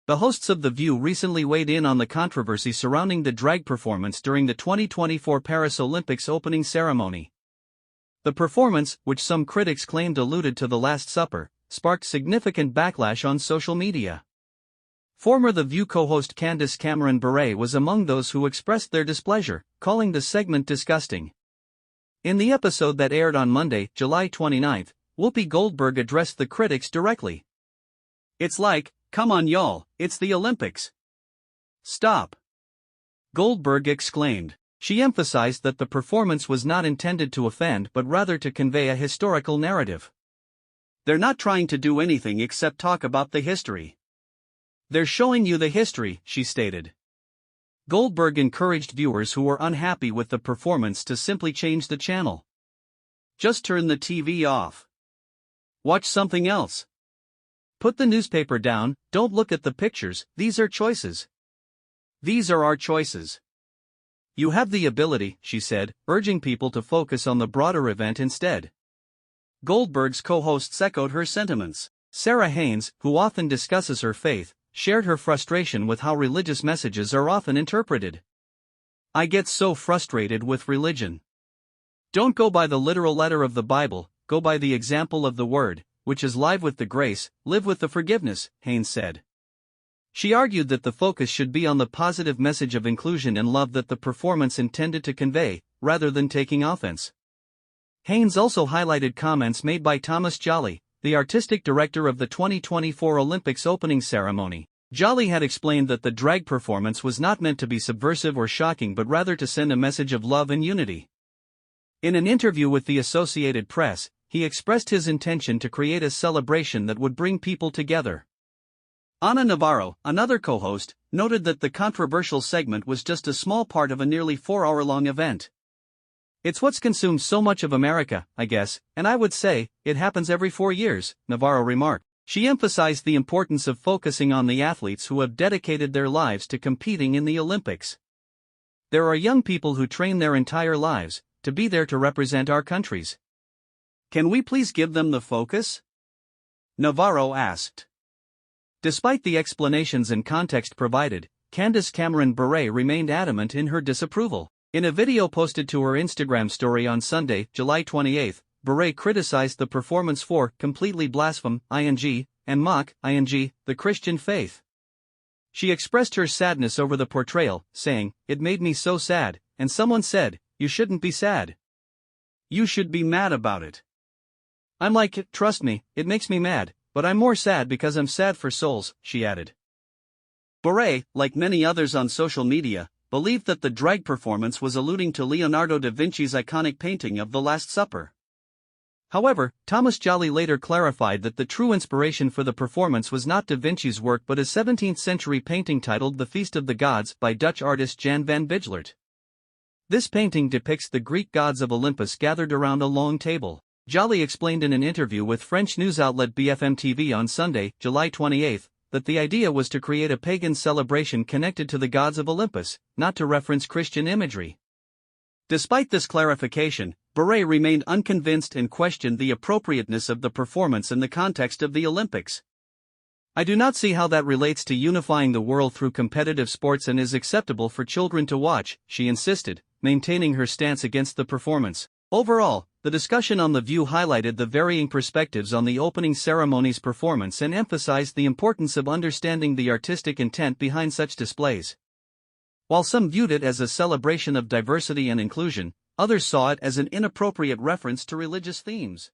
The hosts of The View recently weighed in on the controversy surrounding the drag performance during the 2024 Paris Olympics opening ceremony. The performance, which some critics claimed alluded to the Last Supper, sparked significant backlash on social media. Former The View co-host Candace Cameron Bure was among those who expressed their displeasure, calling the segment disgusting. In the episode that aired on Monday, July 29, Whoopi Goldberg addressed the critics directly. "It's like, come on y'all, it's the Olympics. Stop!" Goldberg exclaimed. She emphasized that the performance was not intended to offend but rather to convey a historical narrative. "They're not trying to do anything except talk about the history. They're showing you the history," she stated. Goldberg encouraged viewers who were unhappy with the performance to simply change the channel. "Just turn the TV off. Watch something else. Put the newspaper down, don't look at the pictures, these are choices. These are our choices. You have the ability," she said, urging people to focus on the broader event instead. Goldberg's co-hosts echoed her sentiments. Sarah Haynes, who often discusses her faith, shared her frustration with how religious messages are often interpreted. "I get so frustrated with religion. Don't go by the literal letter of the Bible, go by the example of the Word, which is live with the grace, live with the forgiveness," Haynes said. She argued that the focus should be on the positive message of inclusion and love that the performance intended to convey, rather than taking offense. Haynes also highlighted comments made by Thomas Jolly, the artistic director of the 2024 Olympics opening ceremony. Jolly had explained that the drag performance was not meant to be subversive or shocking but rather to send a message of love and unity. In an interview with the Associated Press, he expressed his intention to create a celebration that would bring people together. Ana Navarro, another co-host, noted that the controversial segment was just a small part of a nearly 4-hour-long event. "It's what's consumed so much of America, I guess, and I would say, it happens every 4 years," Navarro remarked. She emphasized the importance of focusing on the athletes who have dedicated their lives to competing in the Olympics. "There are young people who train their entire lives to be there to represent our countries. Can we please give them the focus?" Navarro asked. Despite the explanations and context provided, Candace Cameron Bure remained adamant in her disapproval. In a video posted to her Instagram story on Sunday, July 28, Bure criticized the performance for completely blaspheme and mock the Christian faith. She expressed her sadness over the portrayal, saying, "It made me so sad, and someone said, you shouldn't be sad. You should be mad about it. I'm like, trust me, it makes me mad, but I'm more sad because I'm sad for souls," she added. Bure, like many others on social media, believed that the drag performance was alluding to Leonardo da Vinci's iconic painting of the Last Supper. However, Thomas Jolly later clarified that the true inspiration for the performance was not da Vinci's work but a 17th-century painting titled The Feast of the Gods by Dutch artist Jan van Bijlert. This painting depicts the Greek gods of Olympus gathered around a long table. Jolly explained in an interview with French news outlet BFM TV on Sunday, July 28, that the idea was to create a pagan celebration connected to the gods of Olympus, not to reference Christian imagery. Despite this clarification, Bure remained unconvinced and questioned the appropriateness of the performance in the context of the Olympics. "I do not see how that relates to unifying the world through competitive sports and is acceptable for children to watch," she insisted, maintaining her stance against the performance. Overall, the discussion on The View highlighted the varying perspectives on the opening ceremony's performance and emphasized the importance of understanding the artistic intent behind such displays. While some viewed it as a celebration of diversity and inclusion, others saw it as an inappropriate reference to religious themes.